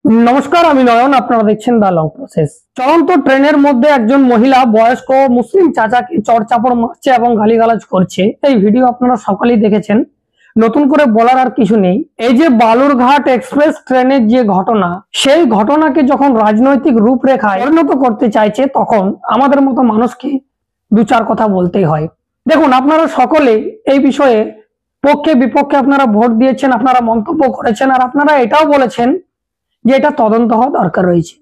নমস্কার, আমি নয়ন। আপনারা দেখছেন দা লং প্রসেস। চলন্ত ট্রেনের মধ্যে একজন মহিলা বয়স্ক মুসলিম চাচাকে চড়চাপড় মারছে এবং গালিগালাজ করছে। এই ভিডিও আপনারা সকালেই দেখেছেন, নতুন করে বলার আর কিছু নেই। এই যে বালুরঘাট এক্সপ্রেস ট্রেনের যে ঘটনা, সেই ঘটনাকে যখন রাজনৈতিক রূপরেখায় পরিণত করতে চাইছে, তখন আমাদের মতো মানুষকে দু চার কথা বলতেই হয়। দেখুন, আপনারা সকলে এই বিষয়ে পক্ষে বিপক্ষে আপনারা ভোট দিয়েছেন, আপনারা মন্তব্য করেছেন, আর আপনারা এটাও বলেছেন যে এটা তদন্ত হওয়া দরকার রয়েছে।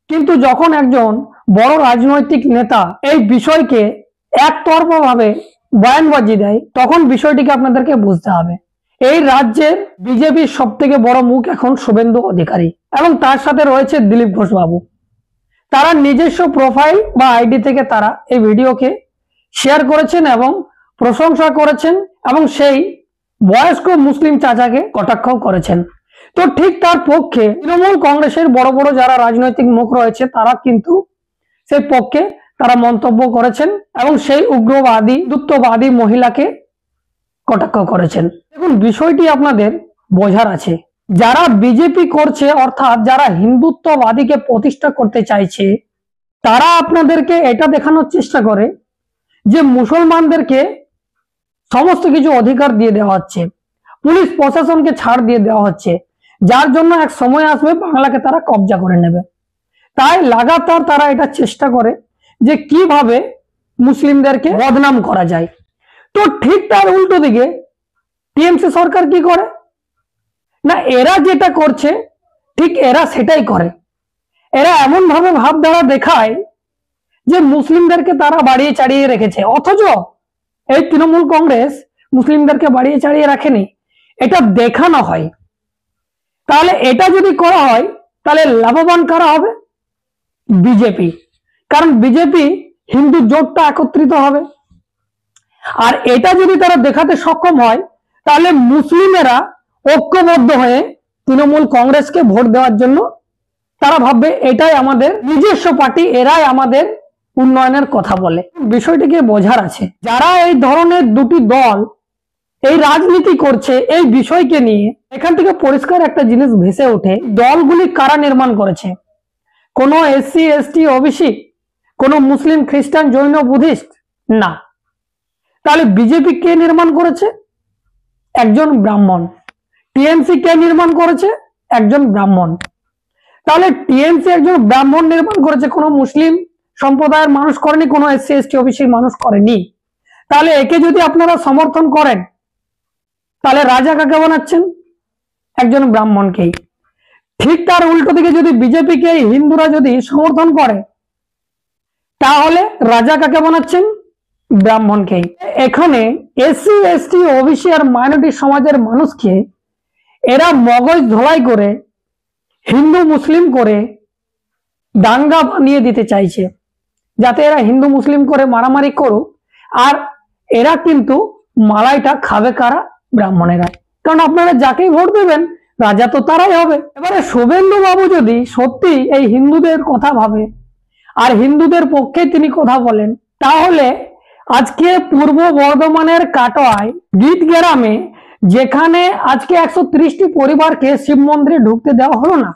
কিন্তু যখন একজন বড় রাজনৈতিক নেতা এই বিষয়কে একতরফা ভাবে বয়ানবাজি দেয়, তখন বিষয়টিকে আপনাদেরকে বুঝতে হবে। এই রাজ্যের বিজেপির সব থেকে বড় মুখ এখন শুভেন্দু অধিকারী এবং তার সাথে রয়েছে দিলীপ ঘোষ বাবু। তারা নিজস্ব প্রোফাইল বা আইডি থেকে তারা এই ভিডিওকে শেয়ার করেছেন এবং প্রশংসা করেছেন এবং সেই বয়স্ক মুসলিম চাচাকে কটাক্ষ করেছেন। তো ঠিক তার পক্ষে তৃণমূল কংগ্রেসের বড় বড় যারা রাজনৈতিক মুখ রয়েছে, তারা কিন্তু সেই পক্ষে তারা মন্তব্য করেছেন এবং সেই উগ্রবাদী হিন্দুত্ববাদী মহিলাকে কটাক্ষ করেছেন। দেখুন, বিষয়টি আপনাদের বোঝার আছে। যারা বিজেপি করছে, অর্থাৎ যারা হিন্দুত্ববাদীকে প্রতিষ্ঠা করতে চাইছে, তারা আপনাদেরকে এটা দেখানোর চেষ্টা করে যে মুসলমানদেরকে সমস্ত কিছু অধিকার দিয়ে দেওয়া হচ্ছে, পুলিশ প্রশাসনকে ছাড় দিয়ে দেওয়া হচ্ছে, যার জন্য এক সময় আসবে বাংলাকে তারা কবজা করে নেবে। তাই লাগাতার তারা এটা চেষ্টা করে যে কিভাবে মুসলিমদেরকে বদনাম করা যায়। তো ঠিক তার উল্টো দিকে টিএমসি সরকার কি করে না, এরা যেটা করছে ঠিক এরা সেটাই করে। এরা এমন ভাবে ভাবধারা দেখায় যে মুসলিমদেরকে তারা বাড়িয়ে চাড়িয়ে রেখেছে, অথচ এই তৃণমূল কংগ্রেস মুসলিমদেরকে বাড়িয়ে চাড়িয়ে রাখেনি, এটা দেখানো হয়। তাহলে এটা যদি করা হয়, তাহলে লাভবান কারা হবে? বিজেপি। কারণ বিজেপি হিন্দু জোটটা একত্রিত হবে। আর এটা যদি তারা দেখাতে সক্ষম হয়, তাহলে মুসলিমেরা ঐক্যবদ্ধ হয়ে তৃণমূল কংগ্রেসকে ভোট দেওয়ার জন্য তারা ভাববে এটাই আমাদের নিজস্ব পার্টি, এরাই আমাদের উন্নয়নের কথা বলে। বিষয়টিকে বোঝার আছে। যারা এই ধরনের দুটি দল এই রাজনীতি করছে এই বিষয়কে নিয়ে, এখান থেকে পরিষ্কার একটা জিনিস ভেসে ওঠে, দলগুলি কারা নির্মাণ করেছে? কোনো এসসি এসটি ওবিসি, কোনো মুসলিম খ্রিস্টান জৈন বুদ্ধিস্ট না। তাহলে বিজেপি কে নির্মাণ করেছে? একজন ব্রাহ্মণ। টিএমসি কে নির্মাণ করেছে? একজন ব্রাহ্মণ। তাহলে টিএমসি একজন ব্রাহ্মণ নির্মাণ করেছে, কোনো মুসলিম সম্প্রদায়ের মানুষ করেনি, কোনো এসসি এসটি ওবিসির মানুষ করেনি। তাহলে একে যদি আপনারা সমর্থন করেন, তাহলে রাজা কাকে বানাচ্ছেন? একজন ব্রাহ্মণকেই। ঠিক তার উল্টো দিকে যদি বিজেপিকে হিন্দুরা যদি সমর্থন করে, তাহলে রাজা কাকে বানাচ্ছেন? ব্রাহ্মণকেই। এখানে এসসি এসটি ওবিসি আর মাইনরিটি সমাজের মানুষকে এরা মগজ ধোলাই করে হিন্দু মুসলিম করে দাঙ্গা বানিয়ে দিতে চাইছে, যাতে এরা হিন্দু মুসলিম করে মারামারি করুক। আর এরা কিন্তু মালাইটা খাবে কারা? ব্রাহ্মণেরা। কারণ আপনারা যাকেই ভোট দেবেন, রাজা তো তারাই হবে। এবারে শুভেন্দু বাবু যদি সত্যি এই হিন্দুদের কথা ভাবে আর হিন্দুদের পক্ষে তিনি কথা বলেন, তাহলে আজকে পূর্ব বর্ধমানের কাটোয়ায় গীত গ্রামে, যেখানে আজকে 130টি পরিবারকে শিব মন্দিরে ঢুকতে দেওয়া হলো না,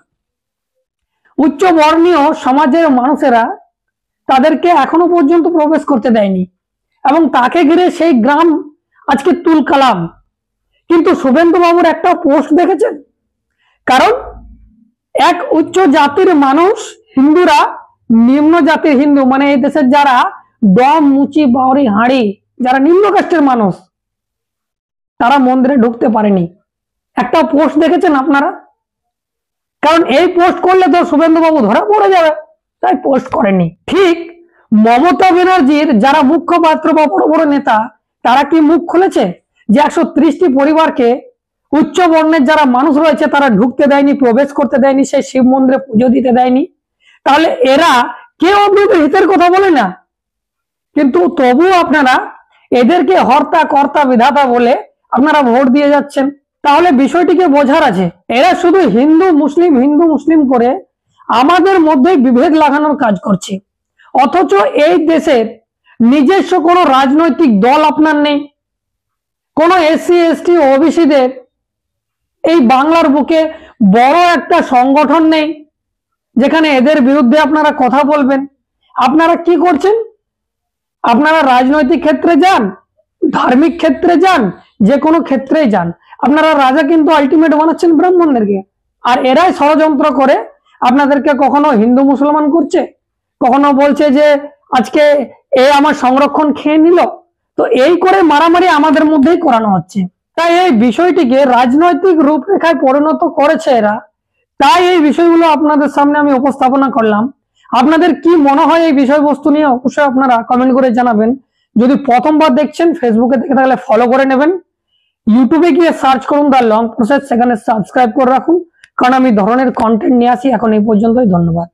উচ্চ বর্ণীয় সমাজের মানুষেরা তাদেরকে এখনো পর্যন্ত প্রবেশ করতে দেয়নি এবং তাকে ঘিরে সেই গ্রাম আজকে তুলকালাম। কিন্তু শুভেন্দু বাবুর একটা পোস্ট দেখেছেন? কারণ এক উচ্চ জাতির মানুষ হিন্দুরা নিম্ন জাতির হিন্দু, মানে এই দেশের যারা দম মুচি বাউরি হাঁড়ি, যারা নিম্ন কাস্টের মানুষ, তারা মন্দিরে ঢুকতে পারেনি। একটা পোস্ট দেখেছেন আপনারা? কারণ এই পোস্ট করলে তো শুভেন্দু বাবু ধরা পড়ে যাবে, তাই পোস্ট করেনি। ঠিক মমতা ব্যানার্জির যারা মুখ্যপাত্র বা বড় বড় নেতা, তারা কি মুখ খুলেছে যে 130টি পরিবারকে উচ্চ বর্ণের যারা মানুষ রয়েছে তারা ঢুকতে দেয়নি, প্রবেশ করতে দেয়নি, সেই শিব মন্দিরে পুজো দিতে দেয়নি? তাহলে এরা কেউ আপনাদের হিতের কথা বলে না, কিন্তু তবু আপনারা এদেরকে হর্তা কর্তা বিধাতা বলে আপনারা ভোট দিয়ে যাচ্ছেন। তাহলে বিষয়টিকে বোঝার আছে। এরা শুধু হিন্দু মুসলিম করে আমাদের মধ্যে বিভেদ লাগানোর কাজ করছে, অথচ এই দেশের নিজস্ব কোনো রাজনৈতিক দল আপনার নেই, কোনো এসসি এসটি ওবিসিদের এই বাংলার বুকে বড় একটা সংগঠন নেই, যেখানে এদের বিরুদ্ধে আপনারা কথা বলবেন। আপনারা কি করছেন? আপনারা রাজনৈতিক ক্ষেত্রে যান, ধার্মিক ক্ষেত্রে যান, যে কোনো ক্ষেত্রেই যান, আপনারা রাজা কিন্তু আলটিমেট বানাচ্ছেন ব্রাহ্মণদেরকে। আর এরাই ষড়যন্ত্র করে আপনাদেরকে কখনো হিন্দু মুসলমান করছে, কখনো বলছে যে আজকে এ আমার সংরক্ষণ খেয়ে নিল। তো এই করে মারামারি আমাদের মধ্যেই করানো হচ্ছে। তাই এই বিষয়টিকে রাজনৈতিক রূপরেখায় পরিণত করেছে এরা। তাই এই বিষয়গুলো আপনাদের সামনে আমি উপস্থাপনা করলাম। আপনাদের কি মনে হয় এই বিষয়বস্তু নিয়ে অবশ্যই আপনারা কমেন্ট করে জানাবেন। যদি প্রথমবার দেখছেন, ফেসবুকে দেখে থাকলে ফলো করে নেবেন। ইউটিউবে গিয়ে সার্চ করুন দ্য লং প্রসেস, সেখানে সাবস্ক্রাইব করে রাখুন, কারণ আমি ধরনের কন্টেন্ট নিয়ে আসি। এখন এই পর্যন্তই, ধন্যবাদ।